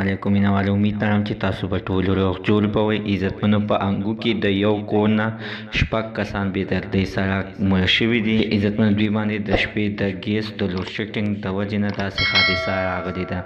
علیکم مینوالو، امید لرم چې تاسو به ټول روغ جوړ به وئ. عزتمنو، په انګو کې د یو کور نه شپږ کسان بې دردۍ سره مړه شوي دي. عزتمنو، دوی باندې د شپې د ګیس د لوډ شیډینګ د وجې نه داسې حادثه راغلې ده.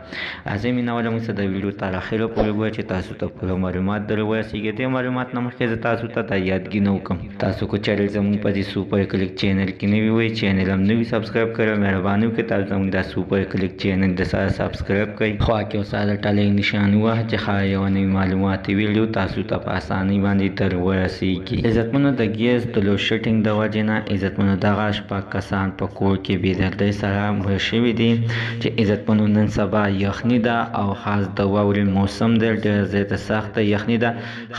راځئ مینوالو، موږ د ویډیو تر اخره پورې وګورئ چې تاسو ته پوره معلومات در ورسېږي. دې معلومات نه مخکې زه تاسو ته دا یادګینه وکړم، تاسو که چینل زموږ په دې سوپر کلیک چینل کې نوي وئ، چینل هم نوي سبسکرایب کړئ. مهرباني وکړئ تاسو زموږ دا سوپر کلیک چینل د سره سبسکرایب کړئ. خوا کې ساده ټلۍ نشان ووهه چې ښایي یوه نوې معلوماتي ویډیو تاسو ته په اسانۍ باندې در ورسېږي. عزتمنو، د ګیس د لوډ شیډینګ د وجې نه عزتمنو دغه شپږ کسان په کور کې بې دردۍ سره مړه شوي دي. چې عزتمنو نن سبا یخني ده او خاص د واورې موسم دی، ډېره زیاته سخته یخني ده.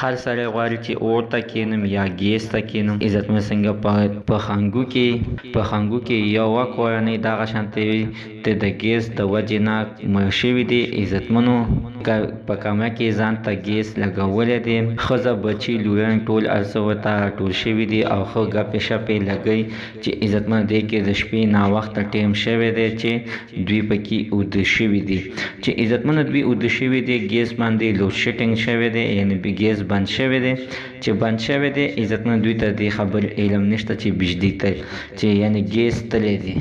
هر سړی غواړي چې اور ته کښېنم یا ګیس ته کښېنم. عزتمنو، څنګه په خنګو کې یوه کورنۍ دغه شانتې د ګیس د وجې نه مړه شوي دي. عزتمنو، په کمره کې ځان ته ګیس لګولی دی. ښځه، بچي، لوريان ټول هر څه ورته راټول شوي دي او ښه ګپې شپې لګوي. چې عزتمنو، دې کې د شپې ناوخته ټیم شوی دی چې دوی پکې اوده شوي دي. چې عزتمنو، دوی اوده شوي دي، ګیس باندې لوډ شیډینګ شوی دی، یعنې ګیس بند شوی دی. چې بند شوی دی عزتمنو، دوی ته دې خبرې علم نشته چې بجلی ته چې یعنې ګیس تللی دی.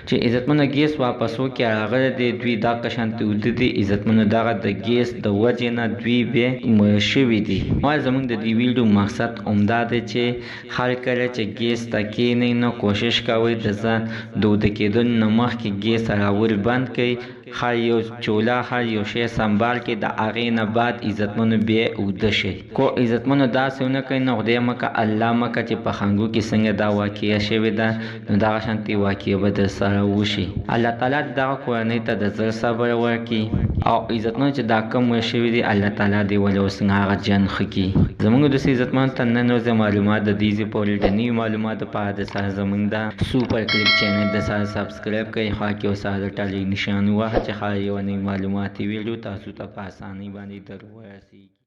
چې عزتمنو، ګیس واپس وکې راغلی دی، دوی دغه شانتې اوده دي. عزتمنو، دغه د ګیس د وجې نه دوی بیا مړه شوي دي. زموږ د دې ویډیو مقصد همدا دی چې هر کله چې ګیس ته کښېنئ نو کوشش کوئ د ځان د اوده کېدلو نه مخکې ګیس راور بند کړئ. هر یو چوله، هر یو شی سنبال کړئ، د هغې نه بعد عزتمنو بیا اوده شئ. کو عزتمنو داسې ونه کوئ، نو خدای مکه الله مکه چې په خنګو کې څنګه دا واقعه شوې ده، نو دغه شانتې واقعه به در سره وشي. الله تعالی دغه کورنۍ ته د زړه صبر ورکړي او عزتمنو چې دا کم مړه شوي دي الله تعالی دې ولې اوس هغه جن ښه کړي. زموږ دوستي عزتمنو ته نن ورځې معلومات د دې پورې د نوي معلوماتو لپاره د سره زموږ د سوپر کلیک چینل د سره سبسکرایب کړئ. خوا کې ساده ټلۍ نشان ووهه چې ښایي یوه نوې معلوماتي ویډیو تاسو ته په اسانۍ باندې در ورسېږي.